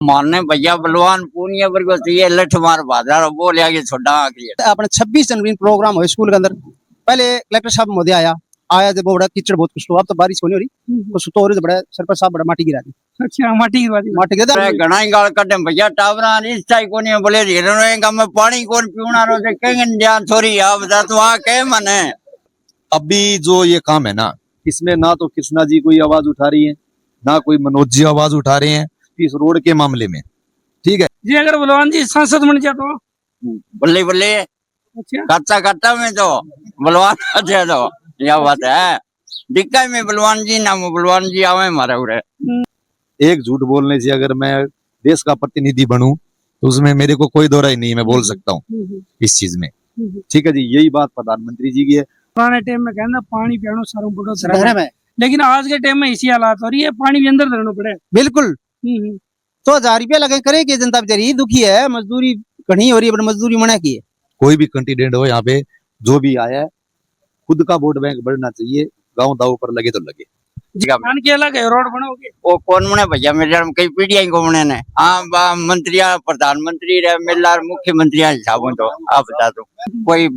मारने भैया बलवान पूनिया पर को चाहिए लठ मार बाजार बोल आगे छोड़ा आके अपने 26 जनवरी प्रोग्राम हुए स्कूल के अंदर। पहले कलेक्टर साहब महोदय आया जब बड़ा कीचड़ बहुत कुछ अब तो बारिश होनी हो रही कुछ तो और बड़ा सरपंच साहब बड़ा माटी गिरा दी। अच्छा माटी गिरा दी घना ही गाल कटे भैया टावरा इस टाइप को नहीं बोले हिरण में पानी कौन पीना रो से कहेंगे ध्यान छोरी आप बता तू आ के मने। अभी जो ये काम है ना, इसमें ना तो कृष्णा जी कोई आवाज उठा रही है, ना कोई मनोज जी आवाज उठा रहे हैं इस रोड के मामले में। ठीक है जी, अगर बलवान जी सांसद बन जाए तो बल्ले बल्ले अच्छा कच्चा कट्टा में तो बलवान अच्छे तो यह बात है दिक्कत में बलवान जी ना बलवान जी आवे हमारे उड़े। एक झूठ बोलने से अगर मैं देश का प्रतिनिधि बनूं तो उसमें मेरे को कोई दो राय नहीं, मैं बोल सकता हूँ इस चीज में। ठीक है जी, यही बात प्रधानमंत्री जी की है। पुराने टाइम में कहना पानी पियानो सारों बड़ो शहर धर्म है, में लेकिन आज के टाइम में इसी हालात हो रही है, पानी भी अंदर धरना पड़े। बिल्कुल तो 1000 रुपया लगे करे कि जनता बेचारी दुखी है, मजदूरी घनी हो रही है, मजदूरी मना की है। कोई भी कैंडिडेट हो यहाँ पे जो भी आया है, खुद का वोट बैंक बढ़ना चाहिए, गांव दाव पर लगे तो लगे। जान के अलग है रोड बनोगे वो कौन मने भैया मेरे कई पीढ़ियां को मने ने हाँ मंत्रिया प्रधानमंत्री रहे मिला मुख्यमंत्री हिसाब तो आप बता दो कोई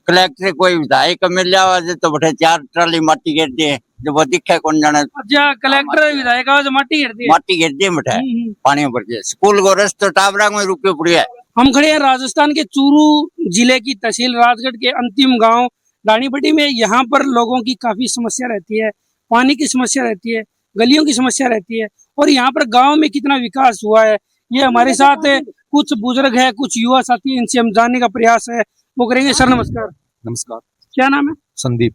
कलेक्टर कोई विधायक मिल जावा तो बटे 4 ट्राली माटी गिर दिए जब वो दिखे कौन जाने। अच्छा कलेक्टर विधायक आवाज माटी गिरती है, माटी गिर दिए बटे पानी भर के स्कूल को रस्तो टाबरा में रुके पड़ी है। हम खड़े हैं राजस्थान के चूरू जिले की तहसील राजगढ़ के अंतिम गांव दानीपट्टी में। यहाँ पर लोगों की काफी समस्या रहती है, पानी की समस्या रहती है, गलियों की समस्या रहती है, और यहाँ पर गांव में कितना विकास हुआ है ये हमारे साथ कुछ बुजुर्ग है, कुछ युवा साथी, इनसे हम जानने का प्रयास है वो करेंगे। सर नमस्कार। नमस्कार। क्या नाम है? संदीप।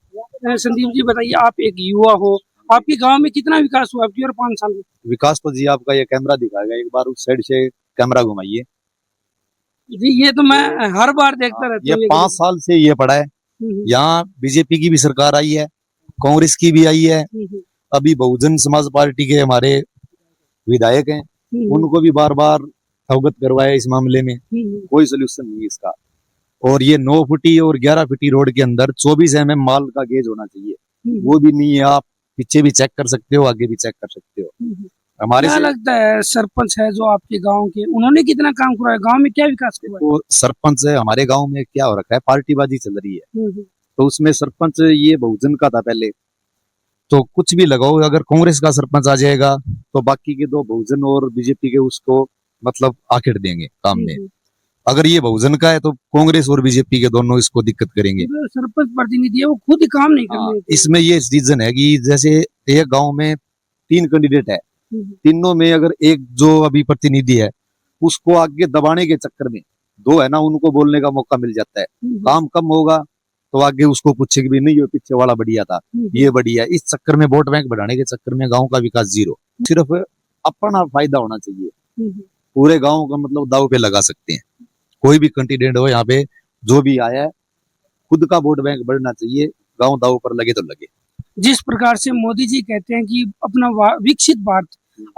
संदीप जी बताइए, आप एक युवा हो, आपके गांव में कितना विकास हुआ आपकी और 5 साल में? विकास तो जी आपका ये कैमरा दिखाएगा, एक बार उस साइड से कैमरा घुमाइए जी। ये तो मैं हर बार देखता रहता हूँ। ये 5 साल से ये पड़ा है। यहाँ बीजेपी की भी सरकार आई है, कांग्रेस की भी आई है, अभी बहुजन समाज पार्टी के हमारे विधायक हैं, उनको भी बार बार अवगत करवाया इस मामले में, कोई सोल्यूशन नहीं इसका। और ये 9 फुटी और 11 फुटी रोड के अंदर 24 mm माल का गेज होना चाहिए, वो भी नहीं है। आप पीछे भी चेक कर सकते हो, आगे भी चेक कर सकते हो। हमारे क्या लगता है सरपंच है जो आपके गांव के, उन्होंने कितना काम करा है, गांव में क्या विकास हुआ है? वो सरपंच है हमारे गांव में, क्या हो रखा है, पार्टीबाजी चल रही है। तो उसमें सरपंच ये बहुजन का था पहले, तो कुछ भी लगाओ, अगर कांग्रेस का सरपंच आ जाएगा तो बाकी के 2 बहुजन और बीजेपी के उसको मतलब आखिर देंगे काम में। अगर ये बहुजन का है तो कांग्रेस और बीजेपी के दोनों इसको दिक्कत करेंगे। तो सरपंच प्रतिनिधि है वो खुद ही काम नहीं करते। इसमें ये रीजन है कि जैसे एक गांव में 3 कैंडिडेट है, तीनों में अगर एक जो अभी प्रतिनिधि है उसको आगे दबाने के चक्कर में 2 है ना, उनको बोलने का मौका मिल जाता है। काम कम होगा तो आगे उसको पूछे कि नहीं ये पीछे वाला बढ़िया था, ये बढ़िया। इस चक्कर में वोट बैंक बढ़ाने के चक्कर में गांव का विकास 0। सिर्फ अपना फायदा होना चाहिए, पूरे गांव का मतलब दाव पे लगा सकते हैं। कोई भी कैंडिडेट हो यहाँ पे जो भी आया है, खुद का वोट बैंक बढ़ना चाहिए, गांव दाव पर लगे तो लगे। जिस प्रकार से मोदी जी कहते हैं कि अपना विकसित भारत,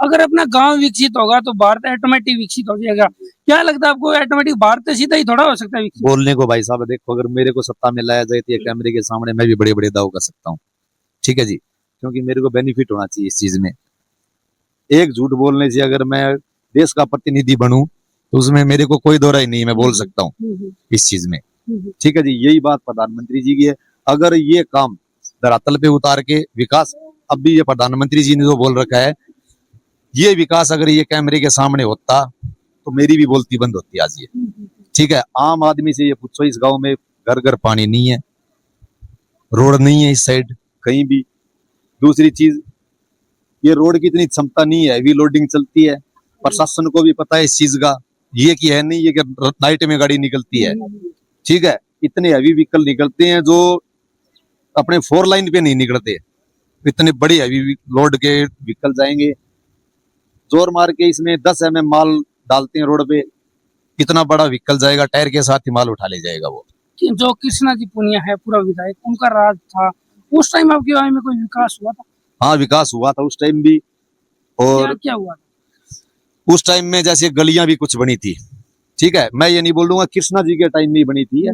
अगर अपना गांव विकसित होगा तो भारत ऑटोमेटिक विकसित हो जाएगा। क्या लगता है आपको, ऑटोमेटिक भारत सीधा ही थोड़ा हो सकता है विकसित? बोलने को भाई साहब देखो, अगर मेरे को सत्ता में लाया जाए तो ये कैमरे के सामने मैं भी बड़े बड़े दाव कर सकता हूँ। ठीक है जी, क्योंकि मेरे को बेनिफिट होना चाहिए इस चीज में। एक झूठ बोलने से अगर मैं देश का प्रतिनिधि बनूं तो उसमें मेरे को कोई दो राय नहीं, मैं बोल सकता हूँ इस चीज में। ठीक है जी, यही बात प्रधानमंत्री जी की है। अगर ये काम धरातल पे उतार के विकास, अब भी ये प्रधानमंत्री जी ने जो बोल रखा है, ये विकास अगर ये कैमरे के सामने होता तो मेरी भी बोलती बंद होती आज ये। ठीक है, आम आदमी से ये पूछो, इस गांव में घर घर पानी नहीं है, रोड नहीं है इस साइड कहीं भी। दूसरी चीज, ये रोड की इतनी क्षमता नहीं है, हेवी लोडिंग चलती है, प्रशासन को भी पता है इस चीज का। ये कि है नहीं ये कि नाइट में गाड़ी निकलती है। ठीक है, इतने हेवी व्हीकल निकलते हैं जो अपने 4 लाइन पे नहीं निकलते, इतने बड़े हेवी लोड के व्हीकल जाएंगे, जोर मार के इसमें 10 mm माल डालते हैं रोड पे, कितना बड़ा व्हीकल जाएगा, टायर के साथ ही माल उठा ले जाएगा वो। जो कृष्णा जी पुनिया है पूरा विधायक, उनका राज था, उस टाइम आपके गाँव में कोई विकास हुआ था? हाँ, विकास हुआ था उस टाइम भी। और क्या हुआ था उस टाइम में? जैसे गलियां भी कुछ बनी थी। ठीक है, मैं ये नहीं बोलूंगा कृष्णा जी के टाइम में बनी थी,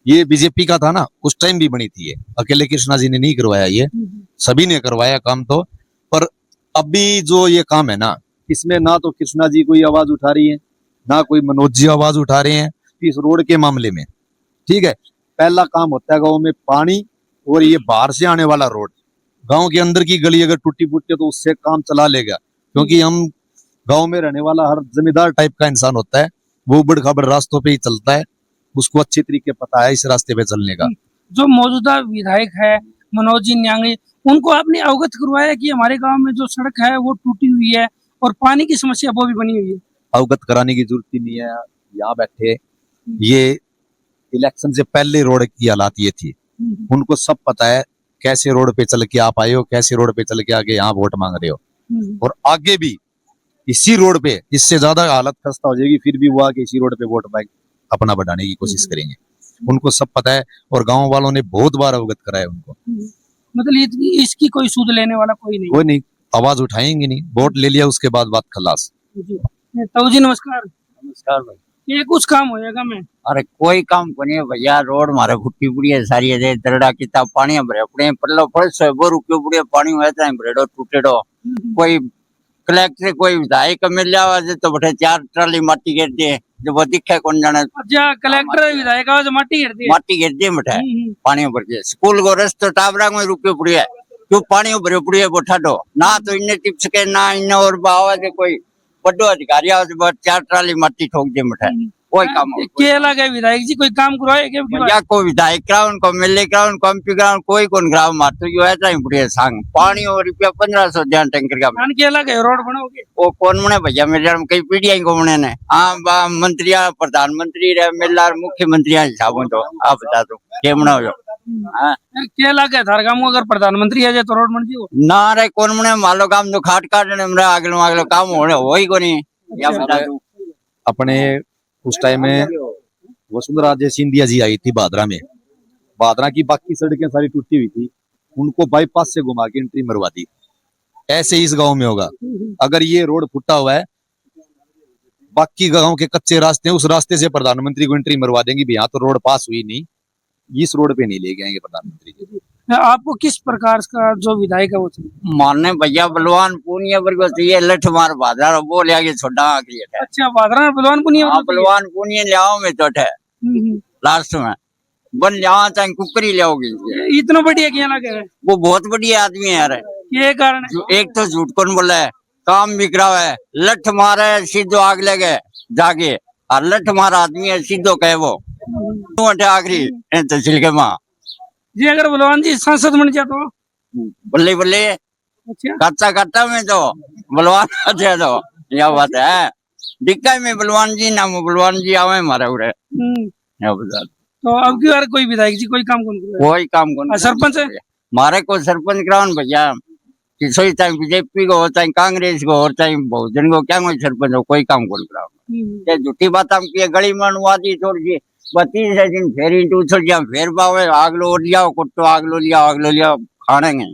ये बीजेपी का था ना, उस टाइम भी बनी थी। ये अकेले कृष्णा जी ने नहीं करवाया, ये सभी ने करवाया काम तो। पर अभी जो ये काम है ना, इसमें ना तो कृष्णा जी कोई आवाज उठा रही है, ना कोई मनोज जी आवाज उठा रहे हैं इस रोड के मामले में। ठीक है, पहला काम होता है गांव में पानी, और ये बाहर से आने वाला रोड। गांव के अंदर की गली अगर टूटी फूटी तो उससे काम चला लेगा, क्योंकि हम गांव में रहने वाला हर जमींदार टाइप का इंसान होता है, वो उबड़ खाबड़ रास्तों पे ही चलता है, उसको अच्छे तरीके पता है इस रास्ते पे चलने का। जो मौजूदा विधायक है मनोज जी न्यांगी, उनको आपने अवगत करवाया कि हमारे गांव में जो सड़क है वो टूटी हुई है और पानी की समस्या वो भी बनी हुई है? अवगत कराने की जरूरत ही नहीं है, यहाँ बैठे ये इलेक्शन से पहले रोड की हालात ये थी, उनको सब पता है कैसे रोड पे चल के आप आए हो, कैसे रोड पे चल के आगे यहाँ वोट मांग रहे हो, और आगे भी इसी रोड पे इससे ज्यादा हालत खस्ता हो जाएगी, फिर भी वो आगे इसी रोड पे वोट बैंक अपना बढ़ाने की कोशिश करेंगे। उनको सब पता है, और गांव वालों ने बहुत बार अवगत कराया उनको। मतलब इसकी कोई सूद लेने वाला कोई नहीं? कोई नहीं, आवाज उठाएंगे नहीं, वोट ले लिया उसके बाद बात खलास। ताऊ जी नमस्कार। नमस्कार भाई। ये कुछ काम होएगा मैं? अरे कोई काम को नहीं है भैया, रोड मारे फुट्टी पुड़ी है सारी है, दरड़ा किताब पानी भरे पड़े पल्लो फर्श है, वो रुके पुड़े पानी हुआ था भरेडो टूटेडो। कोई कलेक्टर कोई विधायक मिल जावा तो बठे 4 ट्राली माटी गिर दे, जो वो दिखे कौन जाने। अच्छा, कलेक्टर विधायक आवाज माटी गिर दी? माटी गिर दे बठे पानी भर के। स्कूल को रस्तो टाबरा में रुके पुड़ी है, क्यों पानी भरे पुड़ी है वो ठाडो ना, तो इन्हें टिप सके ना इन्हें, और बावा के कोई बड़ो अधिकारी आवाज 4 ट्राली माटी ठोक दे बठे। कोई काम के लगे विधायक जी कोई काम करवाए क्या? भैया कोई विधायक कराओ, उनको मिलने कराओ, उनको एमपी कराओ, कोई कौन कराओ, मार तो यो ऐसा ही बुढ़िया सांग पानी और रुपया 1500 ध्यान टैंकर का। धान के लगे रोड बनाओगे? वो कौन बने भैया, मेरे जन्म कई पीढ़ियां को बने ने। हाँ मंत्री प्रधानमंत्री रहे मिला मुख्यमंत्री हिसाब तो आप बता दो क्या बनाओ जो। क्या लगे थार काम अगर प्रधानमंत्री है तो रोड बन जी? ना रे कौन बने मालो काम तो खाट काटने में आगलो काम होने हो ही को नहीं, या बता दो। अपने उस टाइम में वसुंधरा जय सिंधिया जी आई थी भादरा में, भादरा की बाकी सड़कें सारी टूटी हुई थी, उनको बाईपास से घुमा के एंट्री मरवा दी। ऐसे इस गांव में होगा, अगर ये रोड फुटा हुआ है, बाकी गांव के कच्चे रास्ते हैं, उस रास्ते से प्रधानमंत्री को एंट्री मरवा देंगे भी, यहाँ तो रोड पास हुई नहीं, इस रोड पे नहीं लेके आएंगे प्रधानमंत्री जी। आपको किस प्रकार का जो विधायक है वो चाहिए? मारने भैया बलवान पूनिया पर को चाहिए, लठ मार भादरा वो ले आगे छोड़ा आगे। अच्छा, बादरा में बलवान पुनिया? बलवान पूनिया ले आओ में तो लास्ट में बन जाओ, चाहे कुकरी ले आओगी। इतना बढ़िया क्या लगे? वो बहुत बढ़िया आदमी है यार। ये कारण है? एक तो झूठ कौन बोला है, काम भी करावा है, लठ मारे सीधो आग लगे जागे, और लठ मारा आदमी है सीधो कहे वो आखिरी तहसील के माँ जी। अगर बलवान जी सांसद बन जाए तो? बल्ले बल्ले अच्छा, काटा काटा में तो बलवान अच्छा तो यह बात है। दिक्कत में बलवान जी ना बलवान जी आवे हमारे उड़े। तो अब की बार कोई विधायक जी कोई काम कौन करे? कोई काम कौन। सरपंच है मारे को सरपंच कराओ भैया, किसी चाहे बीजेपी को हो चाहे कांग्रेस को हो चाहे बहुजन को, क्या कोई सरपंच हो, कोई काम कौन कराओ। झूठी बात हम की गली में अनुवादी छोड़ दी 32 दिन फेर इंटू छोड़ दिया, फेर पावे आगलो लिया कुट्टो आगलो लिया खानेंगे,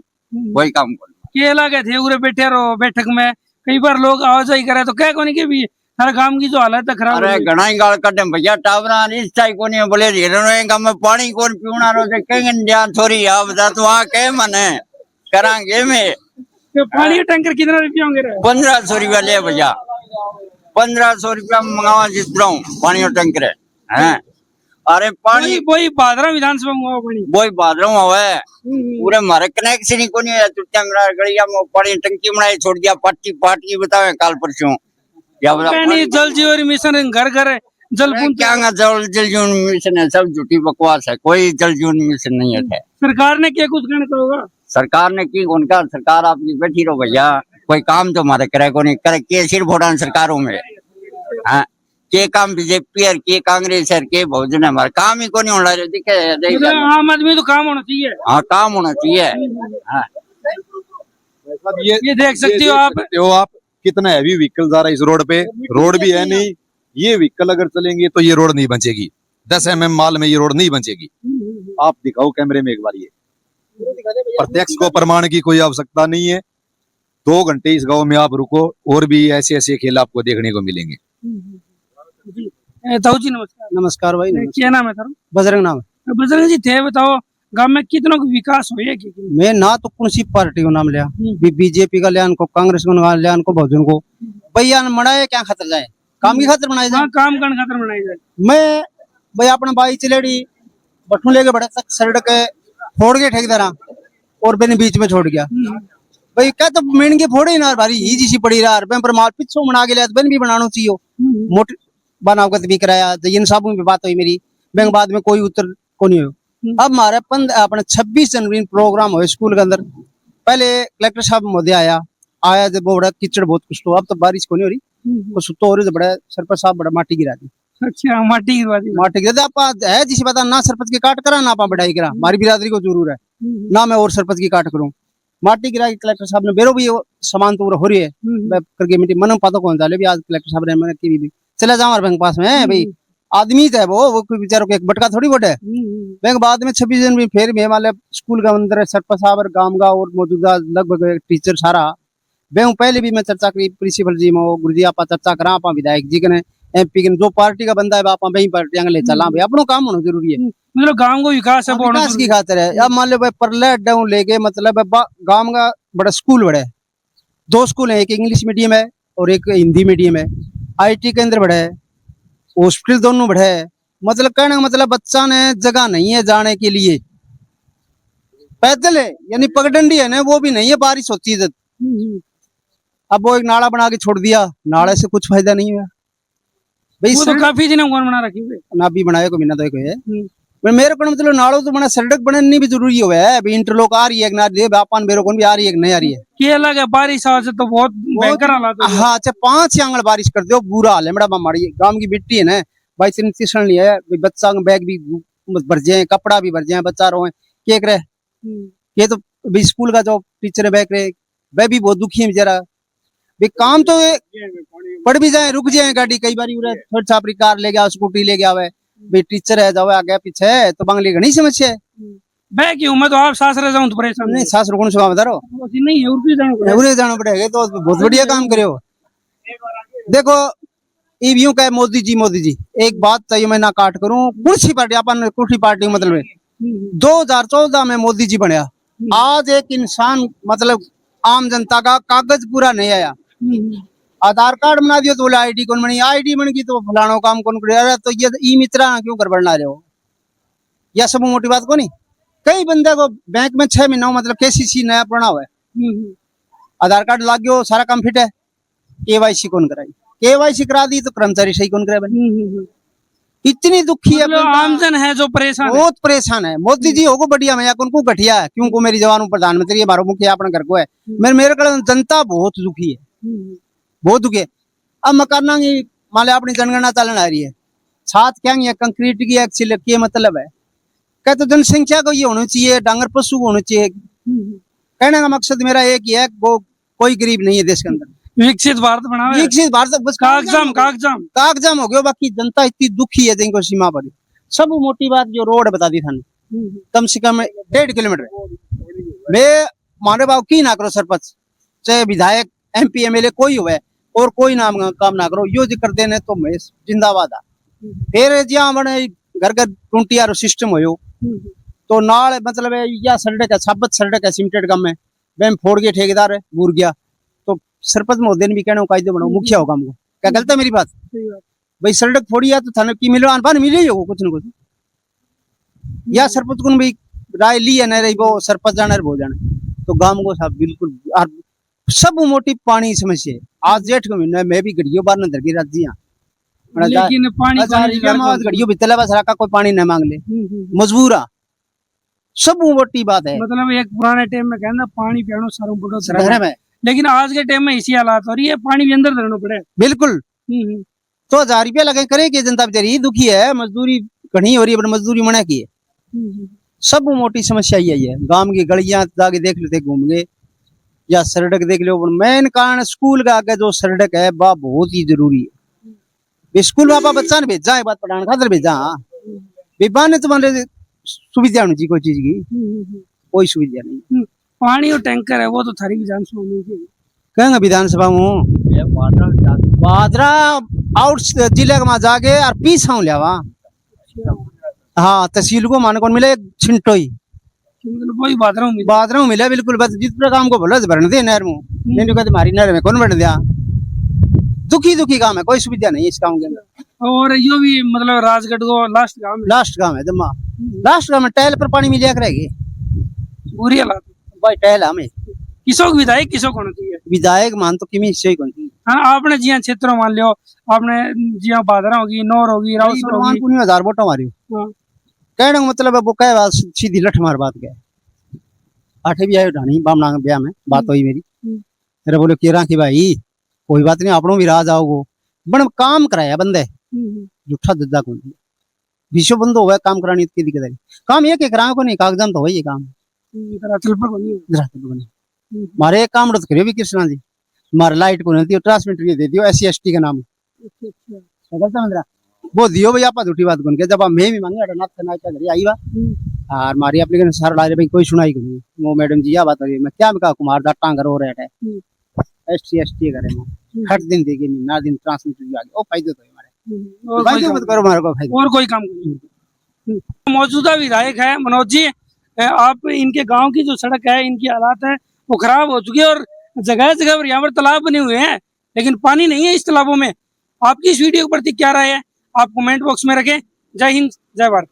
कोई काम कौन। के लगे थे उरे बैठे रहो बैठक में, कई बार लोग आवाजाही करे तो क्या कोनी के भी हर काम की जो हालत है खराब। अरे घना ही गाल कटे भैया, टावरा इस चाय को नहीं बोले गांव में पानी कौन पीवना रो कहेंगे ध्यान थोड़ी आप बता तू वहाँ कहे मने करांगे में। तो पानी का टैंकर कितना रुपया होंगे? 1500 रुपया ले भैया, 1500 रुपया मंगावा जिस पानी का टैंकर है। अरे पानी वही बादरा विधानसभा में हुआ पानी, वही बादलों है पूरे हमारे कनेक्शन ही को नहीं है। टूटा मेरा गड़िया में पानी टंकी बनाई छोड़ दिया, पार्टी बतावे काल परसों जल जीवन मिशन घर घर जल क्या जल जीवन मिशन है, सब झूठी बकवास है, कोई जल जीवन मिशन नहीं है। सरकार ने क्या कुछ करने का होगा? सरकार ने की उनका, सरकार आपकी बैठी रहो भैया, कोई काम तो हमारे करे को नहीं करे, के सिर फोड़ा सरकारों में हाँ, के काम बीजेपी है, के कांग्रेस है, के बहुजन है, हमारा काम ही को नहीं होना दिखे। आम आदमी तो काम होना चाहिए। हाँ काम होना चाहिए। हाँ ये देख सकते हो आप कितना हैवी व्हीकल जा रहा है इस रोड पे, रोड भी है नहीं, ये व्हीकल अगर चलेंगे तो ये रोड नहीं बचेगी, 10 mm माल में ये रोड नहीं बचेगी। आप दिखाओ कैमरे में एक बार, ये प्रत्यक्ष को प्रमाण की कोई आवश्यकता नहीं है। 2 घंटे इस गांव में आप रुको और भी ऐसे ऐसे खेल आपको देखने को मिलेंगे। ताऊ जी नमस्कार। नमस्कार भाई। क्या नाम है सर? बजरंग नाम है। बजरंग जी थे बताओ, गांव में कितना को विकास हो कि मैं ना तो कौन सी पार्टी को नाम लिया बीजेपी का लिया को कांग्रेस को लिया को बहुजन को भैया ने मनाए क्या खातर जाए काम की खातर बनाए जाए काम करने खातर बनाई जाए। मैं भैया अपना बाई चलेड़ी बठू लेके बड़े तक सड़क फोड़ के ठेकेदारा और मैंने बीच में छोड़ गया भाई क्या तो मेन के फोड़े ना भारी ही जिसी पड़ी रहा मैं पर माल पिछो बना के लिया तो भी बनाना चाहिए मोटी बनावगत भी कराया जयन साहब में बात हुई मेरी बैंक बाद में कोई उत्तर को नहीं हो अब हमारे अपने 26 जनवरी प्रोग्राम हो स्कूल के अंदर पहले कलेक्टर साहब महोदय आया जब वो बड़ा कीचड़ बहुत कुछ तो अब तो बारिश को नहीं हो रही तो सुतो हो रही बड़ा सरपंच साहब बड़ा माटी गिरा दी। अच्छा माटी गिरवा दी माटी गिरा आप है जिसे पता ना सरपंच की काट करा ना आप बढ़ाई करा हमारी बिरादरी को जरूर है ना मैं और सरपंच की काट करूं माटी गिरा कलेक्टर साहब ने बेरो भी सामान तो हो रही है करके मिट्टी मन पता कौन डाले भी आज कलेक्टर साहब ने मैंने की भी चला जाओ हमारे बैंक पास में है भाई आदमी है वो कोई बेचारों को एक बटका थोड़ी बोट है बैंक बाद में 26 जनवरी फिर मैं वाले स्कूल के अंदर सरपंच साहब और गांव का और मौजूदा लगभग टीचर सारा बैंक पहले भी मैं चर्चा करी प्रिंसिपल जी में गुरु जी आप चर्चा करा आप विधायक जी के एमपी के जो पार्टी का बंदा है आप वही पार्टी ले चला भाई अपना काम होना जरूरी है मतलब गांव को विकास है विकास की खातिर है। अब मान लो भाई परले डाउन लेके मतलब गांव का बड़ा स्कूल बड़ा है 2 स्कूल है एक इंग्लिश मीडियम है और एक हिंदी मीडियम है IT केंद्र बड़ा है हॉस्पिटल दोनों बड़ा है मतलब कहने का मतलब बच्चा ने जगह नहीं है जाने के लिए पैदल है यानी पगडंडी है ना वो भी नहीं है बारिश होती है अब वो एक नाला बना के छोड़ दिया नाले से कुछ फायदा नहीं हुआ भाई वो तो काफी दिन कौन बना रखी हुई ना भी बनाए को बिना तो है मेरे को मतलब नालों तो बना सड़क बननी भी जरूरी हो है अभी इंटरलॉक आ रही है ना दे बापान मेरे को भी आ रही है नहीं आ रही है क्या लगा बारिश आ से तो बहुत भयंकर हालात है। हाँ अच्छा 5 आंगल बारिश कर दो बुरा हाल है मेरा हमारी गांव की मिट्टी है ना भाई तीसरण लिया है बच्चा का बैग भी भर जाए कपड़ा भी भर जाए बच्चा रोए के करे ये तो स्कूल का जो टीचर है बैग रहे वह भी बहुत दुखी है बेचारा भाई काम तो पड़ भी जाए रुक जाए गाड़ी कई बार थोड़ी छापरी कार ले गया स्कूटी ले गया भाई टीचर है जाओ आगे पीछे है तो बांगली घनी समस्या है मैं क्यों मैं तो आप सास रह जाऊं तो परेशान नहीं सास रुकने से बता रहो नहीं उरे जाना पड़ेगा तो बहुत बढ़िया काम करे हो देखो यूं कहे मोदी जी एक बात चाहिए मैं ना काट करूं कुर्सी पार्टी अपन कुर्सी पार्टी मतलब 2014 में मोदी जी बनया आज एक इंसान मतलब आम जनता का कागज पूरा नहीं आया आधार कार्ड बना दियो तो बोले ID कौन बनी ID बन गई तो फलाना काम कौन करे तो ये ई मित्रा क्यों कर बढ़ना रहे हो या सब मोटी बात को नहीं कई बंदे को बैंक में 6 महीना मतलब KCC नया पुराना हुआ है आधार कार्ड लाग गयो सारा काम फिट है KYC कौन कराई KYC करा दी तो कर्मचारी सही कौन करे बनी इतनी दुखी है मतलब आमजन है जो परेशान बहुत परेशान है मोदी जी होगो बढ़िया मैं उनको घटिया है क्यों को मेरी जवान प्रधानमंत्री हमारा मुखिया अपना घर को है मेरे को जनता बहुत दुखी है बहुत दुखी है अब मकाना की मान लो अपनी जनगणना चलन आ रही है छात क्या कंक्रीट की एक्चुअली मतलब है क्या तो जनसंख्या को ये होना चाहिए डांगर पशु को होना चाहिए कहने का मकसद मेरा एक ही है वो कोई गरीब नहीं है देश के अंदर विकसित भारत बना विकसित भारत बस कागजाम हो गया बाकी जनता इतनी दुखी है जिनको सीमा पर सब मोटी बात जो रोड बता दी था कम से कम 1.5 किलोमीटर मैं मारे बाबू की ना करो सरपंच चाहे विधायक MP MLA कोई हुए और कोई नाम काम ना करो यो कर देने तो मैं जिंदाबाद आ फिर जहाँ बने घर घर टूंटियारो सिस्टम हो तो नाल मतलब या सड़क है साबत सड़क है सिमटेड काम में वह फोड़ के ठेकेदार है घूर गया तो सरपंच महोदय ने भी कहना कायदे बनाओ मुखिया होगा हमको क्या गलत है मेरी बात भाई सड़क फोड़ी है तो थाने की मिलो अनपान मिले ही होगा कुछ न कुछ या सरपंच को भी राय ली है न रही वो सरपंच जाना है वो जाना तो गांव को सब बिल्कुल सब मोटी पानी समस्या है आज जेठ के महीने में भी गड़ियों बार नजर की राज्य लेकिन पानी गड़ियों बितला बस रखा कोई पानी न मांग ले मजबूर आ सब मोटी बात है मतलब एक पुराने टाइम में कहना पानी पियानो सारों बड़ो शहर में लेकिन आज के टाइम में इसी हालात हो रही है पानी भी अंदर धरना पड़े बिल्कुल तो 1000 रुपया लगे करे कि जनता बेचारी दुखी है मजदूरी घनी हो रही है मजदूरी मना की है सब मोटी समस्या यही है गांव की गलियां जाके देख लेते घूम गए या सड़क देख लो मेन कारण स्कूल का आगे जो सड़क है वह बहुत ही जरूरी है स्कूल में बच्चा ने भेजा है बात पढ़ाने खातर भेजा विवाह ने तुम्हारे सुविधा होनी चाहिए कोई चीज की कोई सुविधा नहीं पानी और टैंकर है वो तो थारी विधानसभा में कहेंगे विधानसभा में बादरा आउट जिले में जाके और पीछा लिया वहाँ हाँ तहसील को मान कौन मिले छिंटोई मतलब वही बात रहा हूँ बात रहा हूँ मिला बिल्कुल बस जिस प्रकार काम को बोला भरने दे नहर में नहीं तो कहते हमारी नहर में कौन भर दिया दुखी काम है कोई सुविधा नहीं इस काम के अंदर और यो भी मतलब राजगढ़ को लास्ट काम है जमा लास्ट काम है टहल पर पानी मिल जाकर रहेगी बुरी हालात भाई टहल हमें किसो विधायक किसो होना चाहिए विधायक मान तो किमी हिस्से ही कौन थी हाँ आपने जिया क्षेत्रों मान लियो आपने जिया बादरा होगी नौर होगी राउसर होगी 1000 वोट हमारी हाँ। कहने का मतलब है वो कह बात सीधी लठ मार बात कह आठे भी आए ढानी बामना ब्याह में बात हुई मेरी मेरे बोले केरा की भाई कोई बात नहीं आपनों भी राज आओगो बन काम कराया बंदे झूठा दद्दा कौन विश्व बंद हो गया काम करानी की दिक्कत है काम ये के कराओ को नहीं कागजात तो वही काम मारे एक काम करियो भी कृष्णा जी मारे लाइट को नहीं ट्रांसमीटर दे दियो SC/ST का नाम वो दियो भाई आप झूठी बात कौन के जब मैं भी मांगे नाथ करना चाहिए आई बात और मारी एप्लीकेशन सारा ला भाई कोई सुनाई को नहीं वो मैडम जी बात हो रही मैं क्या कहा कुमार दा टांगर हो रहा है SC/ST करे मैं हट दिन देगी ना दिन ट्रांसमीटर आगे ओ फायदे तो हमारे फायदे मत करो मारे को फायदा और कोई काम नहीं मौजूदा विधायक है मनोज जी आप इनके गांव की जो सड़क है इनकी हालात है वो खराब हो चुकी है और जगह जगह पर यहाँ पर तालाब बने हुए हैं लेकिन पानी नहीं है इस तालाबों में आपकी इस वीडियो के प्रति क्या राय है आप कमेंट बॉक्स में रखें जय हिंद जय भारत।